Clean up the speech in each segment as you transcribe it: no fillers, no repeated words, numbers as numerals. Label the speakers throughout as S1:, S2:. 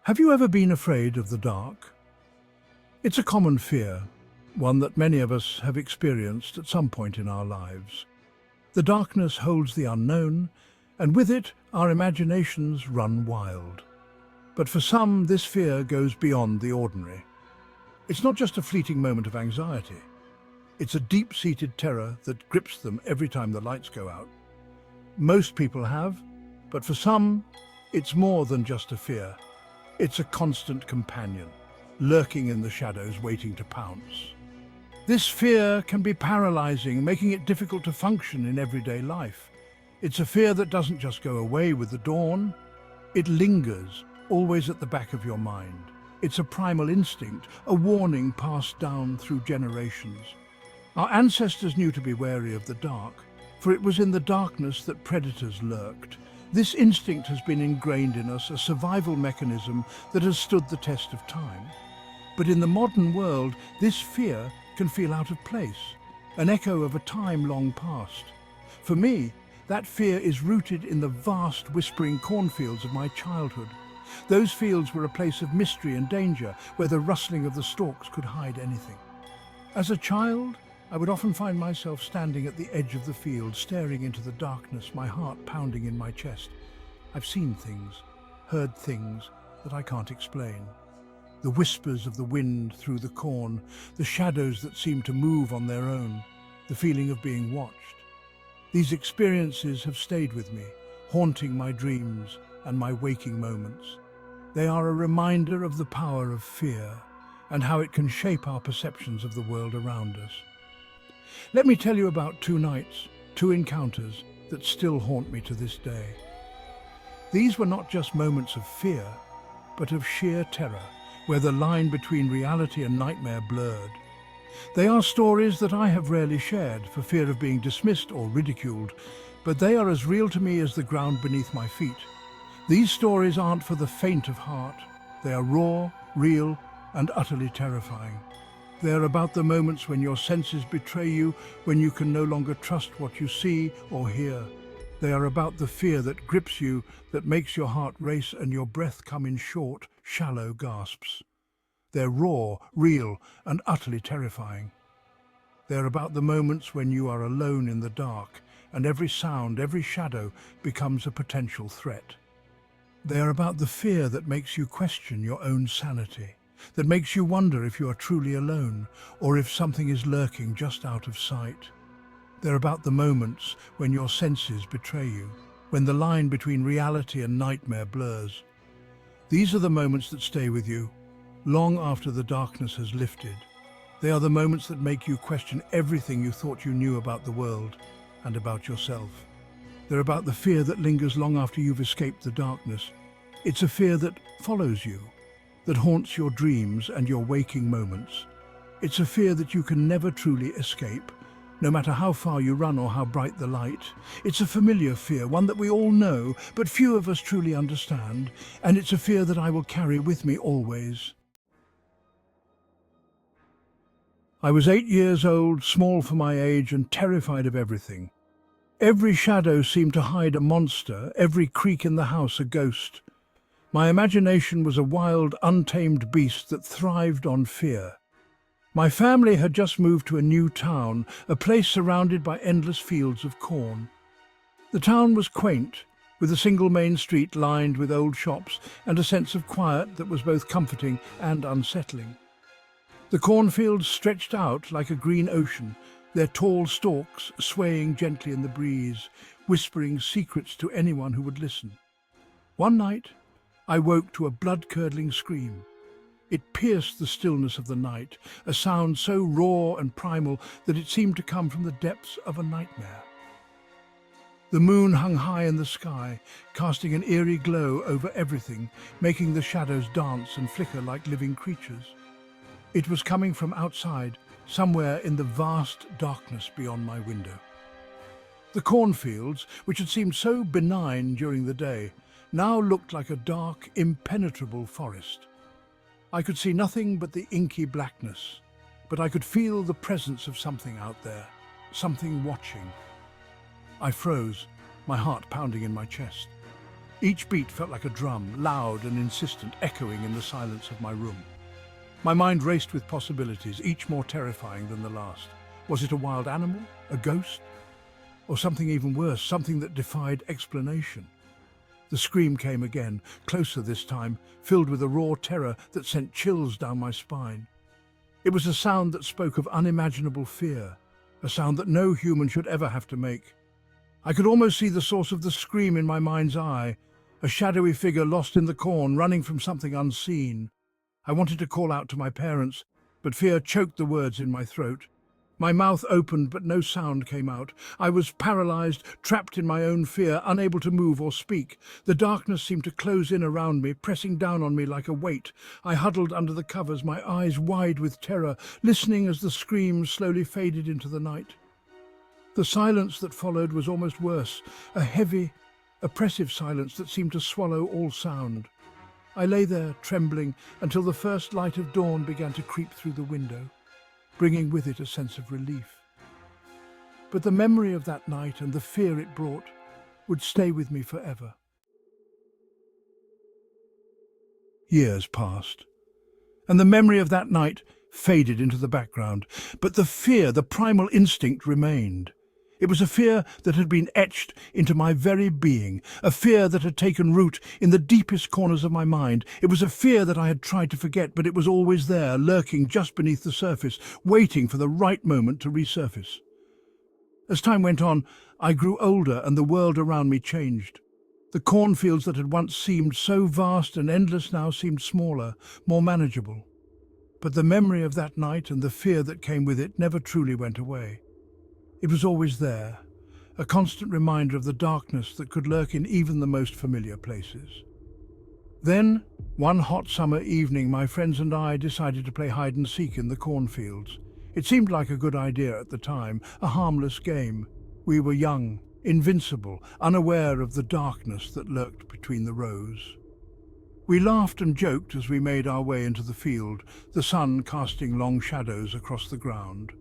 S1: Have you ever been afraid of the dark? It's a common fear, one that many of us have experienced at some point in our lives. The darkness holds the unknown, and with it, our imaginations run wild. But for some, this fear goes beyond the ordinary. It's not just a fleeting moment of anxiety. It's a deep-seated terror that grips them every time the lights go out. Most people have, but for some, it's more than just a fear. It's a constant companion, lurking in the shadows waiting to pounce. This fear can be paralyzing, making it difficult to function in everyday life. It's a fear that doesn't just go away with the dawn. It lingers, always at the back of your mind. It's a primal instinct, a warning passed down through generations. Our ancestors knew to be wary of the dark, for it was in the darkness that predators lurked. This instinct has been ingrained in us, a survival mechanism that has stood the test of time. But in the modern world, this fear can feel out of place, an echo of a time long past. For me, that fear is rooted in the vast, whispering cornfields of my childhood. Those fields were a place of mystery and danger, where the rustling of the stalks could hide anything. As a child, I would often find myself standing at the edge of the field, staring into the darkness, my heart pounding in my chest. I've seen things, heard things that I can't explain. The whispers of the wind through the corn, the shadows that seem to move on their own, the feeling of being watched. These experiences have stayed with me, haunting my dreams and my waking moments. They are a reminder of the power of fear and how it can shape our perceptions of the world around us. Let me tell you about two nights, two encounters that still haunt me to this day. These were not just moments of fear, but of sheer terror, where the line between reality and nightmare blurred. They are stories that I have rarely shared for fear of being dismissed or ridiculed, but they are as real to me as the ground beneath my feet. These stories aren't for the faint of heart. They are raw, real, and utterly terrifying. They are about the moments when your senses betray you, when you can no longer trust what you see or hear. They are about the fear that grips you, that makes your heart race and your breath come in short, shallow gasps. They're raw, real, and utterly terrifying. They're about the moments when you are alone in the dark, and every sound, every shadow becomes a potential threat. They are about the fear that makes you question your own sanity, that makes you wonder if you are truly alone, or if something is lurking just out of sight. They're about the moments when your senses betray you, when the line between reality and nightmare blurs. These are the moments that stay with you, long after the darkness has lifted. They are the moments that make you question everything you thought you knew about the world and about yourself. They're about the fear that lingers long after you've escaped the darkness. It's a fear that follows you, that haunts your dreams and your waking moments. It's a fear that you can never truly escape, no matter how far you run or how bright the light. It's a familiar fear, one that we all know, but few of us truly understand, and it's a fear that I will carry with me always. I was 8 years old, small for my age, and terrified of everything. Every shadow seemed to hide a monster, every creak in the house a ghost. My imagination was a wild, untamed beast that thrived on fear. My family had just moved to a new town, a place surrounded by endless fields of corn. The town was quaint, with a single main street lined with old shops and a sense of quiet that was both comforting and unsettling. The cornfields stretched out like a green ocean, their tall stalks swaying gently in the breeze, whispering secrets to anyone who would listen. One night, I woke to a blood-curdling scream. It pierced the stillness of the night, a sound so raw and primal that it seemed to come from the depths of a nightmare. The moon hung high in the sky, casting an eerie glow over everything, making the shadows dance and flicker like living creatures. It was coming from outside, somewhere in the vast darkness beyond my window. The cornfields, which had seemed so benign during the day, now looked like a dark, impenetrable forest. I could see nothing but the inky blackness, but I could feel the presence of something out there, something watching. I froze, my heart pounding in my chest. Each beat felt like a drum, loud and insistent, echoing in the silence of my room. My mind raced with possibilities, each more terrifying than the last. Was it a wild animal? A ghost? Or something even worse, something that defied explanation? The scream came again, closer this time, filled with a raw terror that sent chills down my spine. It was a sound that spoke of unimaginable fear, a sound that no human should ever have to make. I could almost see the source of the scream in my mind's eye, a shadowy figure lost in the corn, running from something unseen. I wanted to call out to my parents, but fear choked the words in my throat. My mouth opened, but no sound came out. I was paralyzed, trapped in my own fear, unable to move or speak. The darkness seemed to close in around me, pressing down on me like a weight. I huddled under the covers, my eyes wide with terror, listening as the screams slowly faded into the night. The silence that followed was almost worse, a heavy, oppressive silence that seemed to swallow all sound. I lay there, trembling, until the first light of dawn began to creep through the window, bringing with it a sense of relief. But the memory of that night and the fear it brought would stay with me forever. Years passed, and the memory of that night faded into the background, but the fear, the primal instinct, remained. It was a fear that had been etched into my very being, a fear that had taken root in the deepest corners of my mind. It was a fear that I had tried to forget, but it was always there, lurking just beneath the surface, waiting for the right moment to resurface. As time went on, I grew older and the world around me changed. The cornfields that had once seemed so vast and endless now seemed smaller, more manageable. But the memory of that night and the fear that came with it never truly went away. It was always there, a constant reminder of the darkness that could lurk in even the most familiar places. Then, one hot summer evening, my friends and I decided to play hide and seek in the cornfields. It seemed like a good idea at the time, a harmless game. We were young, invincible, unaware of the darkness that lurked between the rows. We laughed and joked as we made our way into the field, the sun casting long shadows across the ground.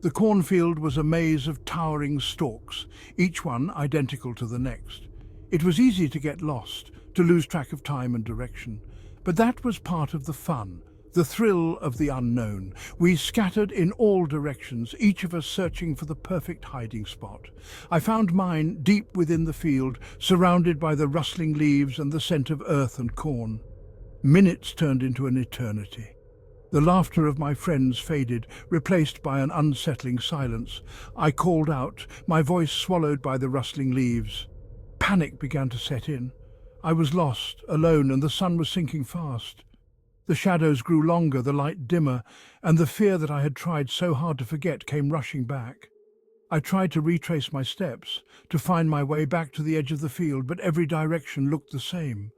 S1: The cornfield was a maze of towering stalks, each one identical to the next. It was easy to get lost, to lose track of time and direction. But that was part of the fun, the thrill of the unknown. We scattered in all directions, each of us searching for the perfect hiding spot. I found mine deep within the field, surrounded by the rustling leaves and the scent of earth and corn. Minutes turned into an eternity. The laughter of my friends faded, replaced by an unsettling silence. I called out, my voice swallowed by the rustling leaves. Panic began to set in. I was lost, alone, and the sun was sinking fast. The shadows grew longer, the light dimmer, and the fear that I had tried so hard to forget came rushing back. I tried to retrace my steps, to find my way back to the edge of the field, but every direction looked the same.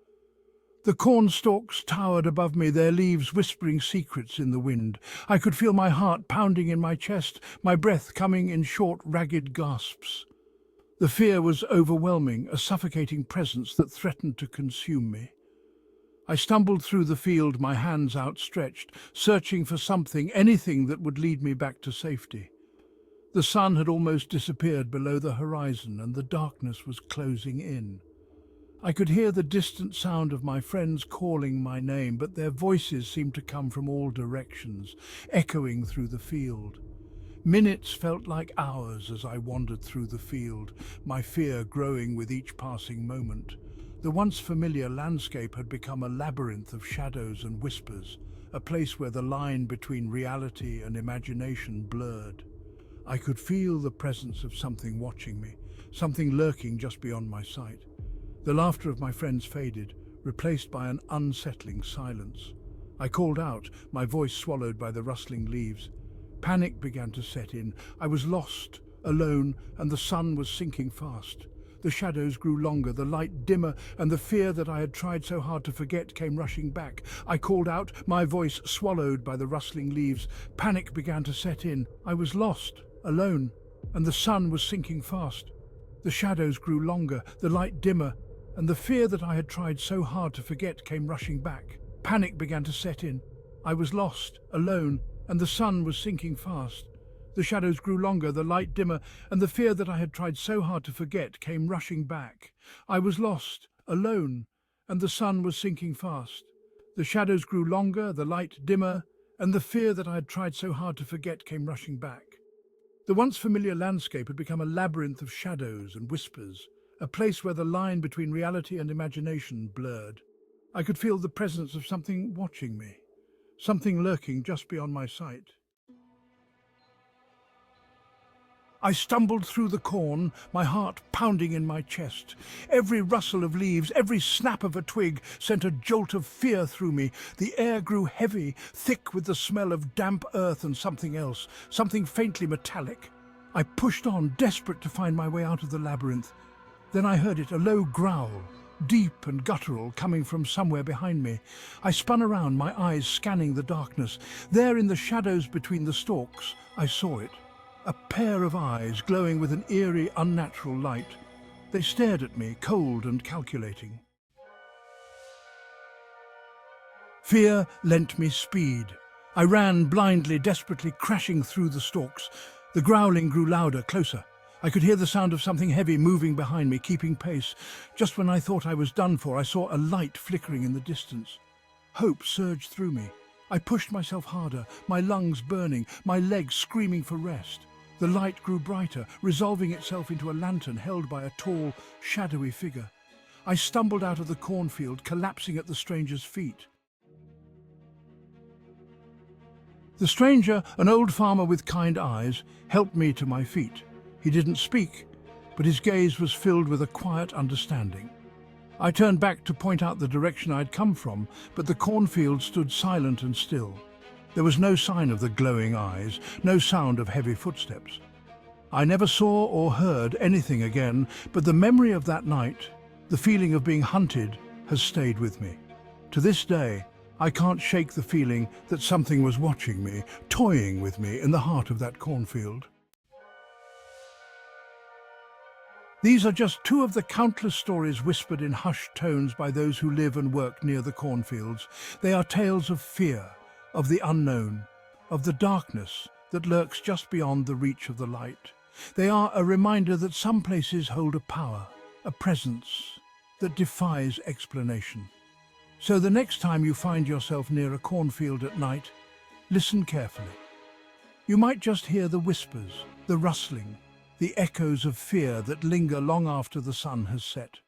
S1: The corn stalks towered above me, their leaves whispering secrets in the wind. I could feel my heart pounding in my chest, my breath coming in short, ragged gasps. The fear was overwhelming, a suffocating presence that threatened to consume me. I stumbled through the field, my hands outstretched, searching for something, anything that would lead me back to safety. The sun had almost disappeared below the horizon, and the darkness was closing in. I could hear the distant sound of my friends calling my name, but their voices seemed to come from all directions, echoing through the field. Minutes felt like hours as I wandered through the field, my fear growing with each passing moment. The once familiar landscape had become a labyrinth of shadows and whispers, a place where the line between reality and imagination blurred. I could feel the presence of something watching me, something lurking just beyond my sight. The laughter of my friends faded, replaced by an unsettling silence. I called out, my voice swallowed by the rustling leaves. Panic began to set in. I was lost, alone, and the sun was sinking fast. The shadows grew longer, the light dimmer, and the fear that I had tried so hard to forget came rushing back. I called out, my voice swallowed by the rustling leaves. Panic began to set in. I was lost, alone, and the sun was sinking fast. The shadows grew longer, the light dimmer, and the fear that I had tried so hard to forget came rushing back. Panic began to set in. I was lost, alone, and the sun was sinking fast. The shadows grew longer, the light dimmer, and the fear that I had tried so hard to forget came rushing back. I was lost, alone, and the sun was sinking fast. The shadows grew longer, the light dimmer, and the fear that I had tried so hard to forget came rushing back. The once familiar landscape had become a labyrinth of shadows and whispers, a place where the line between reality and imagination blurred. I could feel the presence of something watching me, something lurking just beyond my sight. I stumbled through the corn, my heart pounding in my chest. Every rustle of leaves, every snap of a twig sent a jolt of fear through me. The air grew heavy, thick with the smell of damp earth and something else, something faintly metallic. I pushed on, desperate to find my way out of the labyrinth. Then I heard it, a low growl, deep and guttural, coming from somewhere behind me. I spun around, my eyes scanning the darkness. There in the shadows between the stalks, I saw it. A pair of eyes glowing with an eerie, unnatural light. They stared at me, cold and calculating. Fear lent me speed. I ran blindly, desperately crashing through the stalks. The growling grew louder, closer. I could hear the sound of something heavy moving behind me, keeping pace. Just when I thought I was done for, I saw a light flickering in the distance. Hope surged through me. I pushed myself harder, my lungs burning, my legs screaming for rest. The light grew brighter, resolving itself into a lantern held by a tall, shadowy figure. I stumbled out of the cornfield, collapsing at the stranger's feet. The stranger, an old farmer with kind eyes, helped me to my feet. He didn't speak, but his gaze was filled with a quiet understanding. I turned back to point out the direction I'd come from, but the cornfield stood silent and still. There was no sign of the glowing eyes, no sound of heavy footsteps. I never saw or heard anything again, but the memory of that night, the feeling of being hunted, has stayed with me. To this day, I can't shake the feeling that something was watching me, toying with me in the heart of that cornfield. These are just two of the countless stories whispered in hushed tones by those who live and work near the cornfields. They are tales of fear, of the unknown, of the darkness that lurks just beyond the reach of the light. They are a reminder that some places hold a power, a presence that defies explanation. So the next time you find yourself near a cornfield at night, listen carefully. You might just hear the whispers, the rustling, the echoes of fear that linger long after the sun has set.